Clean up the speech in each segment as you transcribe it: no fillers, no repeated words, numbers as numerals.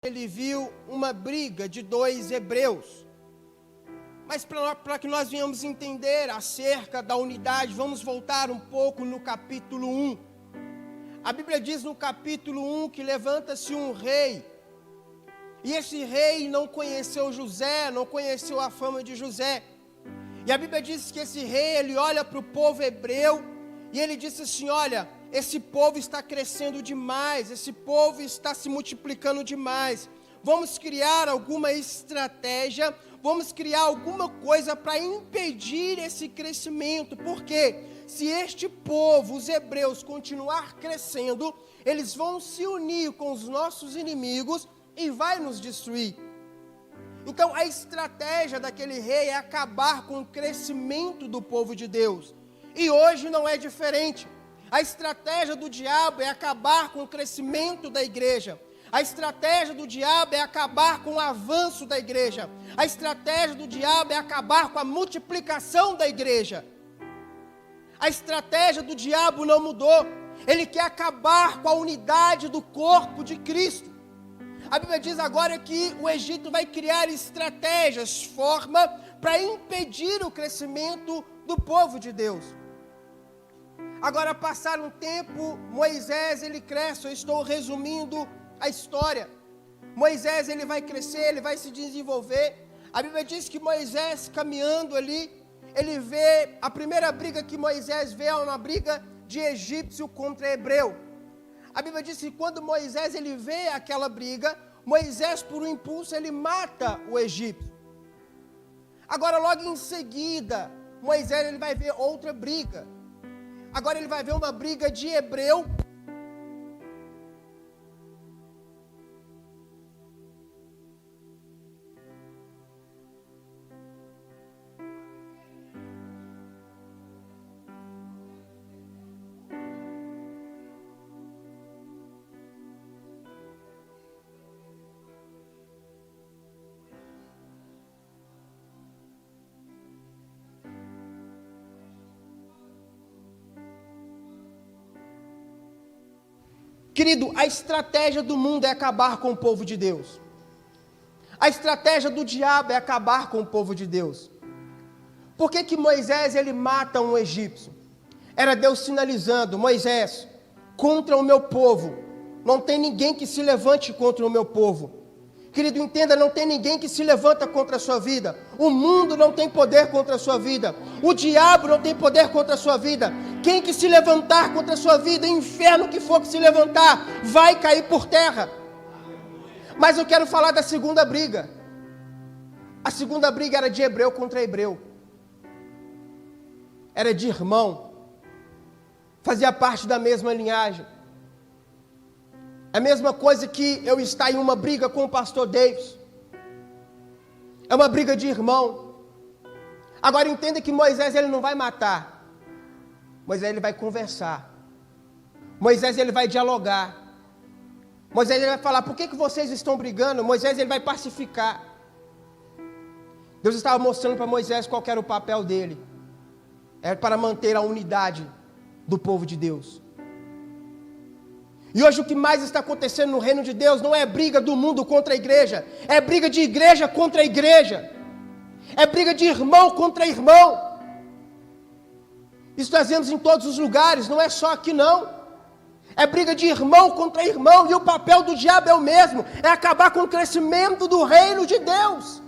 ele viu uma briga de dois hebreus. Mas para que nós venhamos entender acerca da unidade, vamos voltar um pouco no capítulo 1. A Bíblia diz no capítulo 1 que levanta-se um rei. E esse rei não conheceu José, não conheceu a fama de José. E a Bíblia diz que esse rei, ele olha para o povo hebreu e ele disse assim, olha, esse povo está crescendo demais, esse povo está se multiplicando demais. Vamos criar alguma estratégia, vamos criar alguma coisa para impedir esse crescimento. Porque se este povo, os hebreus, continuar crescendo, eles vão se unir com os nossos inimigos e vai nos destruir. Então a estratégia daquele rei é acabar com o crescimento do povo de Deus. E hoje não é diferente. A estratégia do diabo é acabar com o crescimento da igreja. A estratégia do diabo é acabar com o avanço da igreja. A estratégia do diabo é acabar com a multiplicação da igreja. A estratégia do diabo não mudou. Ele quer acabar com a unidade do corpo de Cristo. A Bíblia diz agora que o Egito vai criar estratégias, forma para impedir o crescimento do povo de Deus. Agora, passar um tempo, Moisés, ele cresce. Eu estou resumindo a história. Moisés, ele vai crescer, ele vai se desenvolver. A Bíblia diz que Moisés, caminhando ali, ele vê, a primeira briga que Moisés vê é uma briga de egípcio contra hebreu. A Bíblia diz que quando Moisés, ele vê aquela briga, Moisés, por um impulso, ele mata o egípcio. Agora, logo em seguida, Moisés, ele vai ver outra briga. Agora ele vai ver uma briga de hebreu. Querido, a estratégia do mundo é acabar com o povo de Deus. A estratégia do diabo é acabar com o povo de Deus. Por que Moisés, ele mata um egípcio? Era Deus sinalizando, Moisés, contra o meu povo, não tem ninguém que se levante contra o meu povo. Querido, entenda, não tem ninguém que se levanta contra a sua vida. O mundo não tem poder contra a sua vida. O diabo não tem poder contra a sua vida. Quem que se levantar contra a sua vida, inferno que for que se levantar, vai cair por terra. Mas eu quero falar da segunda briga. A segunda briga era de hebreu contra hebreu. Era de irmão. Fazia parte da mesma linhagem. É a mesma coisa que eu estar em uma briga com o pastor Davis. É uma briga de irmão. Agora entenda que Moisés, ele não vai matar. Moisés, ele vai conversar. Moisés, ele vai dialogar. Moisés, ele vai falar, por que vocês estão brigando? Moisés, ele vai pacificar. Deus estava mostrando para Moisés qual era o papel dele. Era para manter a unidade do povo de Deus. E hoje o que mais está acontecendo no reino de Deus não é briga do mundo contra a igreja, é briga de igreja contra a igreja, é briga de irmão contra irmão. Isso nós vemos em todos os lugares, não é só aqui não. É briga de irmão contra irmão, e o papel do diabo é o mesmo, é acabar com o crescimento do reino de Deus.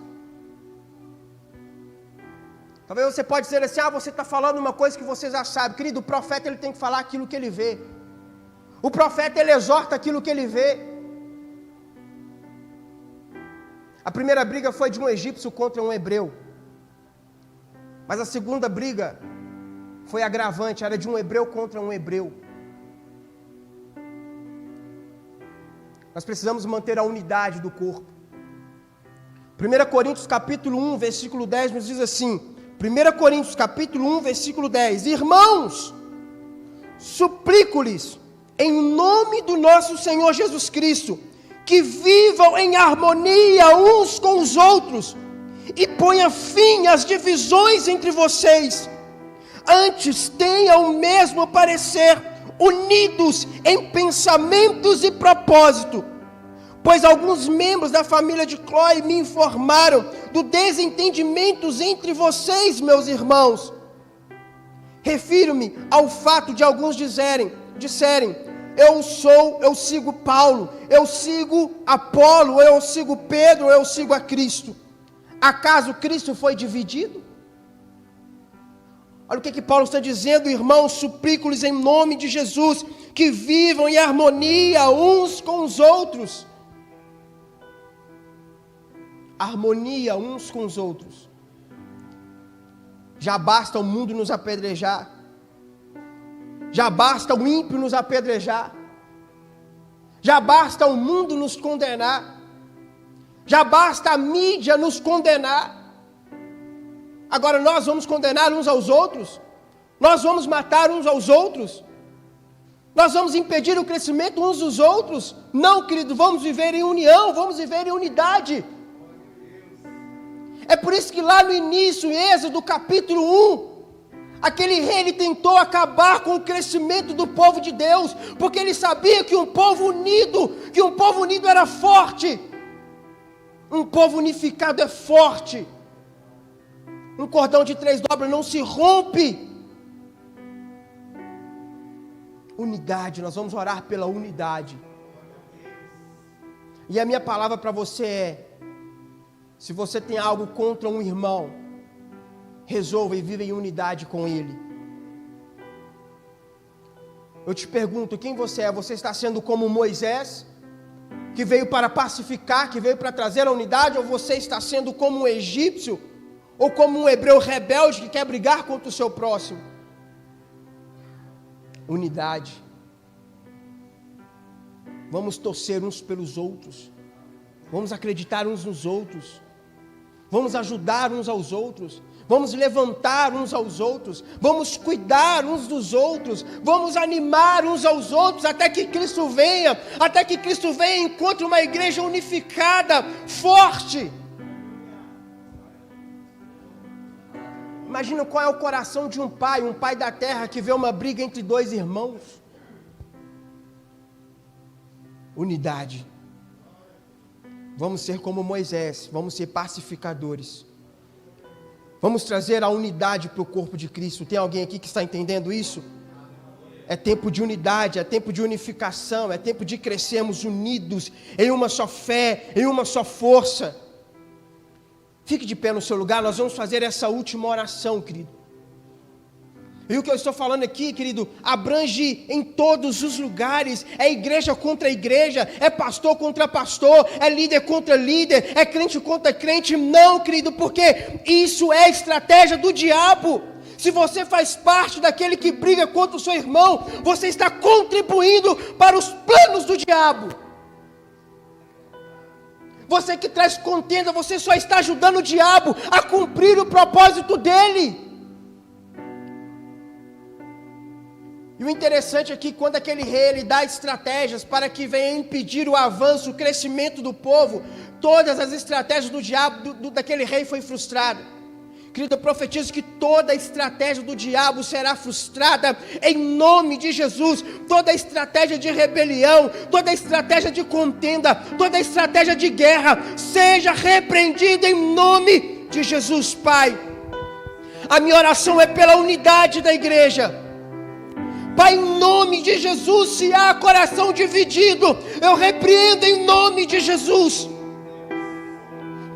Talvez você pode dizer assim, você está falando uma coisa que você já sabe. Querido, o profeta, ele tem que falar aquilo que ele vê. O profeta, ele exorta aquilo que ele vê. A primeira briga foi de um egípcio contra um hebreu. Mas a segunda briga foi agravante, era de um hebreu contra um hebreu. Nós precisamos manter a unidade do corpo. 1 Coríntios capítulo 1, versículo 10 nos diz assim, 1 Coríntios capítulo 1, versículo 10, irmãos, suplico-lhes, em nome do nosso Senhor Jesus Cristo, que vivam em harmonia uns com os outros, e ponha fim às divisões entre vocês. Antes tenham o mesmo parecer, unidos em pensamentos e propósito. pois alguns membros da família de Cloe me informaram do desentendimentos entre vocês, meus irmãos. Refiro-me ao fato de alguns disserem, eu sigo Paulo, eu sigo Apolo, eu sigo Pedro, eu sigo a Cristo. Acaso Cristo foi dividido? Olha o que Paulo está dizendo, irmãos, suplico-lhes em nome de Jesus, que vivam em harmonia uns com os outros. Harmonia uns com os outros. Já basta o mundo nos apedrejar. Já basta o ímpio nos apedrejar. Já basta o mundo nos condenar. Já basta a mídia nos condenar. Agora nós vamos condenar uns aos outros? Nós vamos matar uns aos outros? Nós vamos impedir o crescimento uns dos outros? Não, querido, vamos viver em união, vamos viver em unidade. É por isso que lá no início, em Êxodo capítulo 1, aquele rei ele tentou acabar com o crescimento do povo de Deus, porque ele sabia que um povo unido era forte. Um povo unificado é forte. Um cordão de 3 dobras não se rompe. Unidade, nós vamos orar pela unidade. E a minha palavra para você é: se você tem algo contra um irmão, resolva e viva em unidade com ele. Eu te pergunto, quem você é? Você está sendo como Moisés, que veio para pacificar, que veio para trazer a unidade, ou você está sendo como um egípcio, ou como um hebreu rebelde que quer brigar contra o seu próximo? Unidade. Vamos torcer uns pelos outros. Vamos acreditar uns nos outros. Vamos ajudar uns aos outros. Vamos levantar uns aos outros. Vamos cuidar uns dos outros. Vamos animar uns aos outros até que Cristo venha. Até que Cristo venha e encontre uma igreja unificada, forte. Imagina qual é o coração de um pai da terra que vê uma briga entre 2 irmãos. Unidade. Vamos ser como Moisés, vamos ser pacificadores. Vamos trazer a unidade para o corpo de Cristo. Tem alguém aqui que está entendendo isso? É tempo de unidade, é tempo de unificação, é tempo de crescermos unidos em uma só fé, em uma só força. Fique de pé no seu lugar, nós vamos fazer essa última oração, querido. E o que eu estou falando aqui, querido, abrange em todos os lugares. É igreja contra igreja, é pastor contra pastor, é líder contra líder, é crente contra crente. Não, querido, porque isso é estratégia do diabo. Se você faz parte daquele que briga contra o seu irmão, você está contribuindo para os planos do diabo. Você que traz contenda, você só está ajudando o diabo a cumprir o propósito dele. E o interessante é que quando aquele rei ele dá estratégias para que venha impedir o avanço, o crescimento do povo, todas as estratégias do diabo, daquele rei foi frustrada. Querido, eu profetizo que toda a estratégia do diabo será frustrada em nome de Jesus. Toda a estratégia de rebelião, toda a estratégia de contenda, toda a estratégia de guerra, seja repreendida em nome de Jesus, Pai. A minha oração é pela unidade da igreja. Pai, em nome de Jesus, se há coração dividido, eu repreendo em nome de Jesus.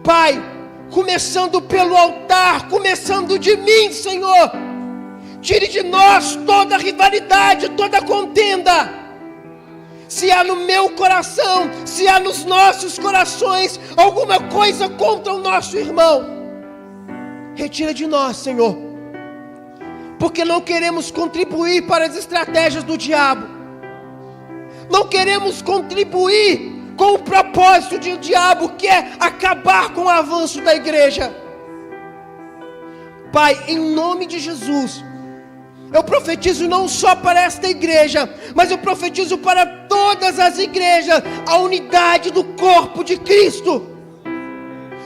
Pai, começando pelo altar, começando de mim, Senhor, tire de nós toda rivalidade, toda contenda. Se há no meu coração, se há nos nossos corações alguma coisa contra o nosso irmão, retira de nós, Senhor. Porque não queremos contribuir para as estratégias do diabo. Não queremos contribuir com o propósito do diabo, que é acabar com o avanço da igreja. Pai, em nome de Jesus, eu profetizo não só para esta igreja, mas eu profetizo para todas as igrejas, a unidade do corpo de Cristo.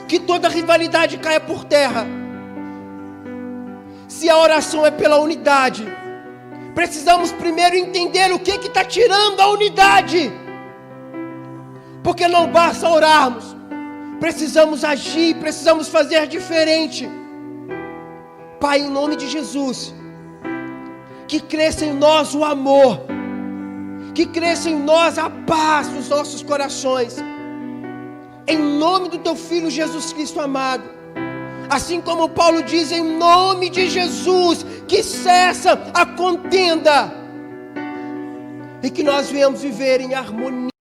Que toda rivalidade caia por terra. Se a oração é pela unidade, precisamos primeiro entender o que está tirando a unidade. Porque não basta orarmos, precisamos agir, precisamos fazer diferente. Pai, em nome de Jesus, que cresça em nós o amor, que cresça em nós a paz nos nossos corações, em nome do Teu Filho Jesus Cristo amado. Assim como Paulo diz, em nome de Jesus, que cessa a contenda, e que nós venhamos viver em harmonia.